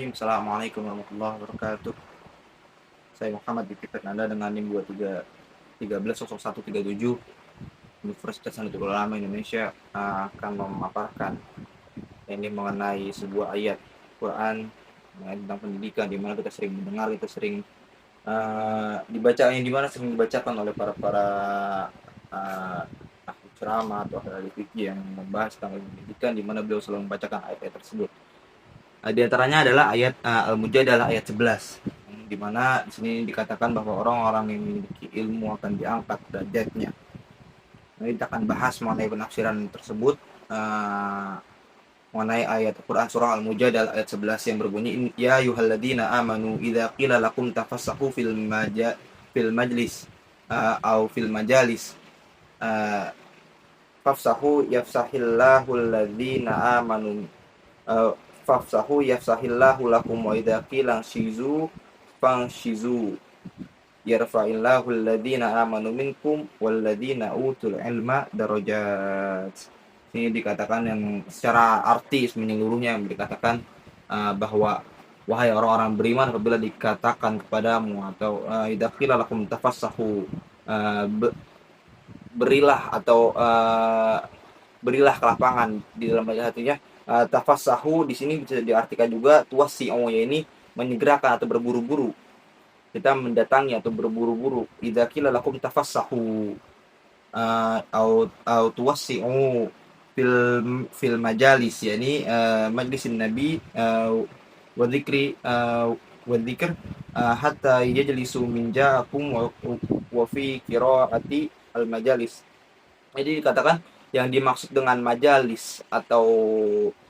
Bismillahirrahmanirrahim. Assalamualaikum warahmatullahi wabarakatuh. Saya Muhammad dipimpin Anda dengan NIM 23130137 Universitas Nahdlatul Ulama Indonesia akan memaparkan ini mengenai sebuah ayat Quran tentang pendidikan, di mana kita sering mendengar, kita sering dibaca, yang dimana sering dibacakan oleh para ahli ceramah atau ahli fikih yang membahas tentang pendidikan, di mana beliau selalu membacakan ayat-ayat tersebut. Di antaranya adalah ayat Al-Mujadalah ayat 11, di mana di sini dikatakan bahwa orang-orang yang memiliki ilmu akan diangkat derajatnya. Nah, kita akan bahas mengenai penafsiran tersebut, mengenai ayat Al-Quran surah Al-Mujadalah ayat 11 yang berbunyi, ya ayyuhalladzina amanu idza qila lakum tafassahu fil majlis au fil majalis fafsahu yafsahillahu alladzina amanu fafsahu yafsahillahu lakum wa idza qila shizu fanshizu yarfa'illahu alladhina amanu minkum walladhina utul ilma darajat. Ini dikatakan yang secara artis menyeluruhnya dikatakan bahwa wahai orang-orang beriman, apabila dikatakan kepadamu atau idza qila lakum tafassahu, berilah atau berilah ke lapangan, di dalam ayat artinya tafassahu di sini bisa diartikan juga tuwasi'u, yaitu menyegerakan atau berburu-buru. Kita mendatangi atau berburu-buru. Idza qila lakum tafassahu au tuwasi'u fil majalis, yakni majlisin nabi wa dzikri wa dzikr hatta yajlisu min ja'akum wa fi qiraati al majalis. Jadi dikatakan yang dimaksud dengan majalis atau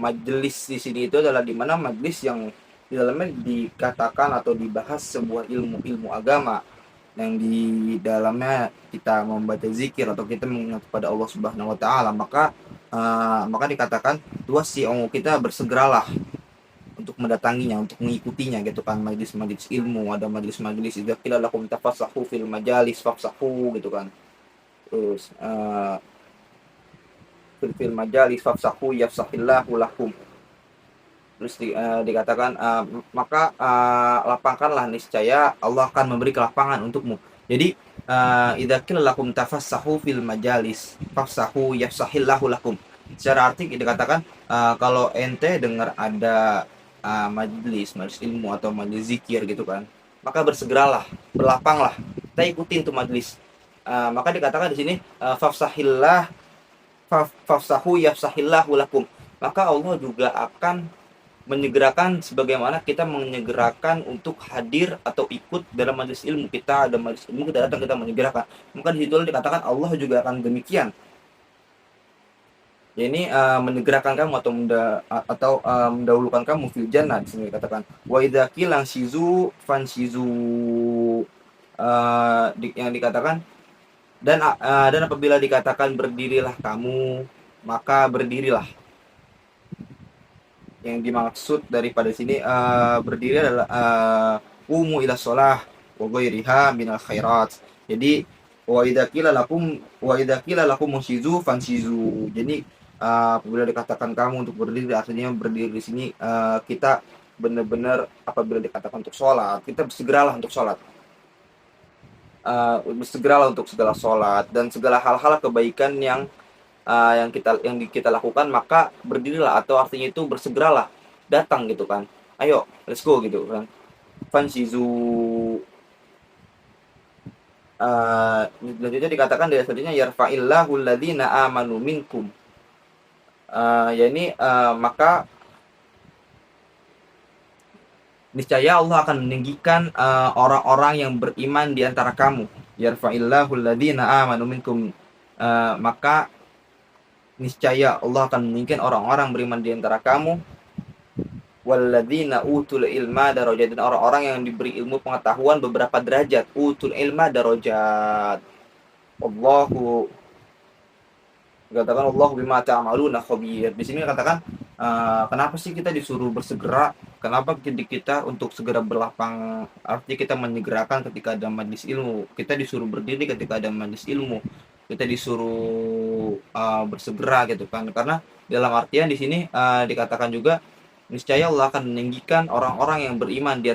majelis di sini itu adalah di mana majelis yang di dalamnya dikatakan atau dibahas sebuah ilmu agama, yang di dalamnya kita membaca zikir atau kita mengingat kepada Allah Subhanahu wa taala, maka dikatakan tuwasi'u, kita bersegeralah untuk mendatanginya, untuk mengikutinya gitu kan, majelis-majelis ilmu. Ada majelis-majelis idza qila lakum tafassahu fil majalis fafsahu gitu kan. Terus fil majalis fafsahu yafsahillahu lakum. Terus dikatakan maka lapangkanlah, niscaya Allah akan memberi kelapangan untukmu. Jadi idza qila lakum tafassahu fil majalis fafsahu yafsahillahu lakum. Secara arti dikatakan kalau ente dengar ada majelis ilmu atau majelis zikir gitu kan, maka bersegeralah, berlapanglah, kita ikutin tuh majelis. Maka dikatakan di sini fafsahu yafsahillahu lakum, maka Allah juga akan menyegerakan sebagaimana kita menyegerakan untuk hadir atau ikut dalam majelis ilmu. Kita ada majelis ilmu, kita datang, kita menyegerakan. Maka di situ dikatakan Allah juga akan demikian. Ya, ini menyegerakan kamu atau mendahulukan kamu fil jannah. Di sini dikatakan wa idza qila shizu fanshizu, yang dikatakan dan apabila dikatakan berdirilah kamu, maka berdirilah. Yang dimaksud daripada sini berdiri adalah umu ila shalah wa ghairiha minal khairat. Jadi wa idza qila lakum mushizu fanshizu. Jadi apabila dikatakan kamu untuk berdiri, artinya berdiri di sini kita benar-benar apabila dikatakan untuk sholat, kita bersegeralah untuk sholat. Bersegeralah untuk segala sholat dan segala hal-hal kebaikan yang kita lakukan, maka berdirilah, atau artinya itu bersegeralah, datang gitu kan, ayo let's go gitu kan. Fanshizu, selanjutnya dikatakan dari selanjutnya yarfa'illahu alladzina amanu minkum, yakni maka niscaya Allah akan meninggikan orang-orang yang beriman di antara kamu. Yarfa'illahu alladzina amanu minkum, maka niscaya Allah akan meninggikan orang-orang beriman di antara kamu. Walladzina utul ilma darajat, dan orang-orang yang diberi ilmu pengetahuan beberapa derajat. Utul ilma darajat. Allahu katakan Allah bima ta'maluna khabir. Di sini katakan kenapa sih kita disuruh bersegera? Kenapa kita untuk segera berlapang? Artinya kita menyegerakan ketika ada majlis ilmu. Kita disuruh berdiri ketika ada majlis ilmu. Kita disuruh bersegera gitu kan. Karena dalam artian di sini dikatakan juga Niscaya Allah akan meninggikan orang-orang yang beriman di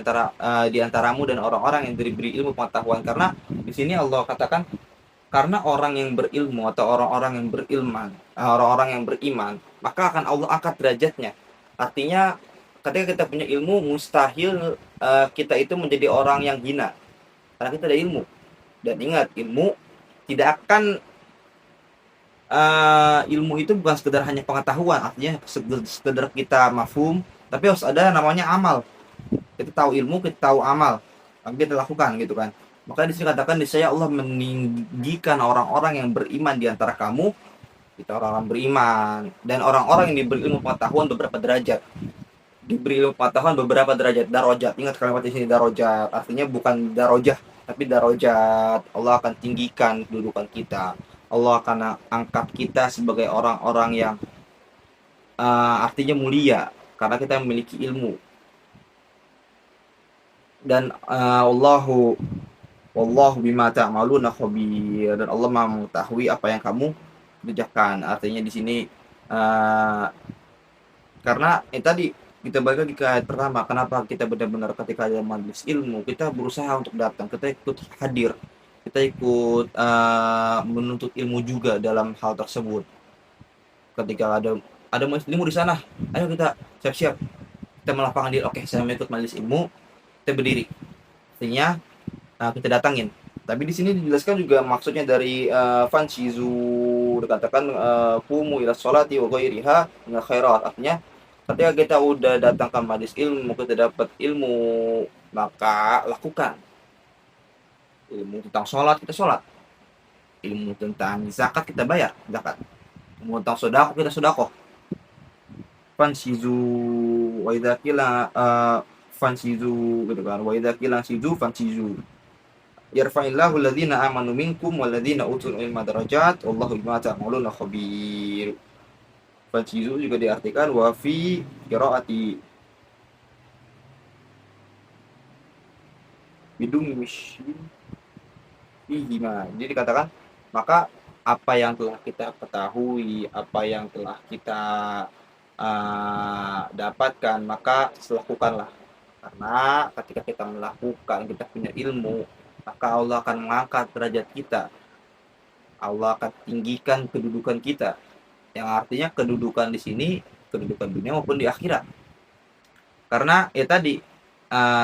antaramu dan orang-orang yang diberi ilmu pengetahuan. Karena di sini Allah katakan karena orang yang berilmu atau orang-orang yang beriman, maka akan Allah angkat derajatnya. Artinya ketika kita punya ilmu, mustahil kita itu menjadi orang yang hina karena kita ada ilmu. Dan ingat, ilmu tidak akan ilmu itu bukan sekedar hanya pengetahuan, artinya sekedar kita mafhum, tapi harus ada namanya amal. Kita tahu ilmu, kita tahu amal, tapi kita lakukan gitu kan. Maka di sini katakan niscaya Allah meninggikan orang-orang yang beriman di antara kamu, kita orang-orang beriman, dan orang-orang yang diberi ilmu pengetahuan beberapa derajat. Diberi ilmu pengetahuan beberapa derajat, darajat. Ingat kalimat di sini darajat, artinya bukan darajah, tapi darajat. Allah akan tinggikan kedudukan kita. Allah akan angkat kita sebagai orang-orang yang artinya mulia karena kita memiliki ilmu. Dan wallahu bima ta'maluna khabir, dan Allah Maha mengetahui apa yang kamu kerjakan. Artinya di sini karena tadi kita balik lagi ke ayat pertama, kenapa kita benar-benar ketika ada majelis ilmu kita berusaha untuk datang, kita ikut hadir, kita ikut menuntut ilmu juga dalam hal tersebut. Ketika ada majelis ilmu di sana, ayo kita siap-siap, kita melapangkan diri, oke saya mau ikut majelis ilmu, kita berdiri, artinya kita datangin. Tapi di sini dijelaskan juga maksudnya dari fanshizu, dikatakan kumu ila sholati wa ghairiha min khairat, artinya ketika kita udah datang ke majelis ilmu, kita dapat ilmu, maka lakukan. Ilmu tentang sholat, kita sholat. Ilmu tentang zakat, kita bayar zakat. Ilmu tentang sodako, kita sodako. Fansizu wa idza qila fansizu gitu kan. Wa idza qila sizu fansizu. Yarfa'illahu alladhina amanu minkum walladhina utul ilma darajat wallahu bima ta'maluna khabir. Fansizu juga diartikan wa fi qiraati bidung mishin fihima. Jadi dikatakan maka apa yang telah kita ketahui, apa yang telah kita dapatkan, maka lakukanlah. Karena ketika kita melakukan, kita punya ilmu, maka Allah akan mengangkat derajat kita. Allah akan tinggikan kedudukan kita. Yang artinya kedudukan di sini, kedudukan dunia maupun di akhirat. Karena tadi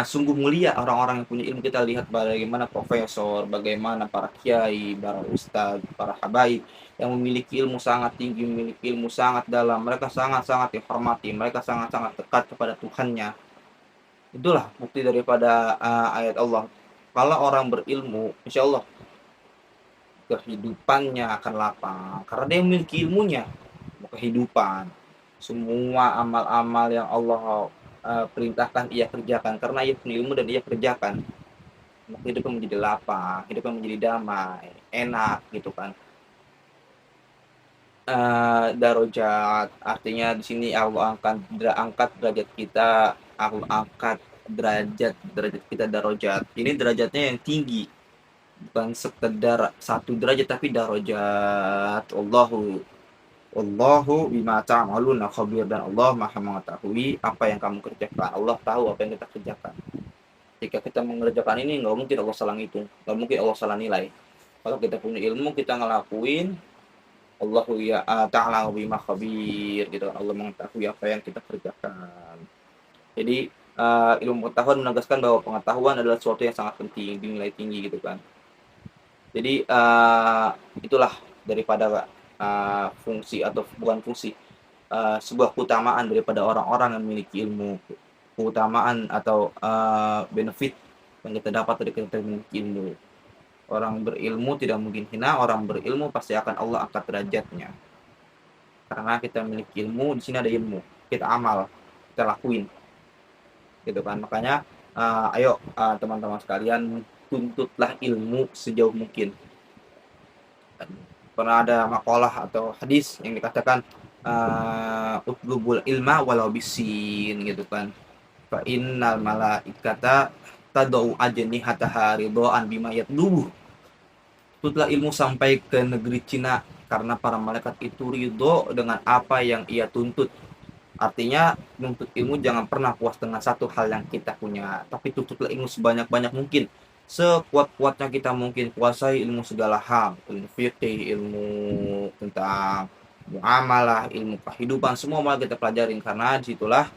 sungguh mulia orang-orang yang punya ilmu. Kita lihat bagaimana profesor, bagaimana para kiai, para ustadz, para habaib yang memiliki ilmu sangat tinggi, memiliki ilmu sangat dalam. Mereka sangat-sangat dihormati, mereka sangat-sangat dekat kepada Tuhannya. Itulah bukti daripada ayat Allah. Kalau orang berilmu, insya Allah kehidupannya akan lapang karena dia memiliki ilmunya. Kehidupan, semua amal-amal yang Allah perintahkan ia kerjakan karena ia punya ilmu dan ia kerjakan, maka hidupnya menjadi lapang, hidupnya menjadi damai, enak gitu kan. Darajat, artinya di sini Allah angkat derajat kita, Allah angkat derajat kita darajat. Ini derajatnya yang tinggi, bukan sekedar satu derajat tapi darajat. Wallahu bima ta'maluna khabir, dan Allah Maha mengetahui apa yang kamu kerjakan. Allah tahu apa yang kita kerjakan. Jika kita mengerjakan ini, nggak mungkin Allah salah ngitung, nggak mungkin Allah salah nilai. Kalau kita punya ilmu, kita ngelakuin, Allahu ya ta'ala bima khabir gitu. Allah mengetahui apa yang kita kerjakan. Jadi ilmu pengetahuan menegaskan bahwa pengetahuan adalah sesuatu yang sangat penting, dinilai tinggi gitu kan. Jadi itulah daripada fungsi atau bukan fungsi, sebuah keutamaan daripada orang-orang yang memiliki ilmu, keutamaan atau benefit yang kita dapat dari kita memiliki ilmu. Orang berilmu tidak mungkin hina, orang berilmu pasti akan Allah angkat derajatnya. Karena kita memiliki ilmu, di sini ada ilmu, kita amal, kita lakuin, gitu kan. Makanya ayo teman-teman sekalian, tuntutlah ilmu sejauh mungkin. Pernah ada makalah atau hadis yang dikatakan utlubul ilma walau bisin gitu kan, fa innal malaikata tadau ajnihataha ridhaan bima yatlubu. Tutlah ilmu sampai ke negeri Cina karena para malaikat itu ridho dengan apa yang ia tuntut. Artinya menuntut ilmu jangan pernah puas dengan satu hal yang kita punya, tapi tuntutlah ilmu sebanyak-banyak mungkin. Sekuat-kuatnya kita mungkin kuasai ilmu segala hal, ilmu fikih, ilmu tentang muamalah, ilmu kehidupan, semua malah kita pelajarin karena disitulah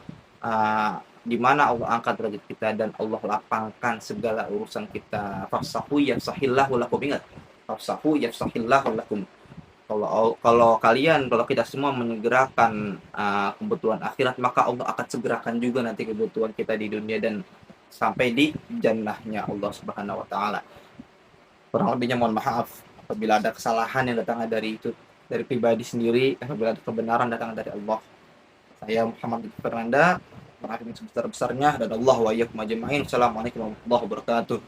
di mana Allah angkat derajat kita dan Allah lapangkan segala urusan kita. Fafsahu yafsahillahu lakum, ingat, fafsahu yafsahillahu lakum. Kalau kita semua menyegerakan kebutuhan akhirat, maka Allah akan segerakan juga nanti kebutuhan kita di dunia dan sampai di jannahnya Allah Subhanahu wa taala. Kurang lebihnya mohon maaf apabila ada kesalahan yang datang dari dari pribadi sendiri, apabila ada kebenaran datang dari Allah. Saya Muhammad Fernanda, mengakhiri sebesar-besarnya dan Allah wa iyyakum ajma'in. Assalamualaikum warahmatullahi wabarakatuh.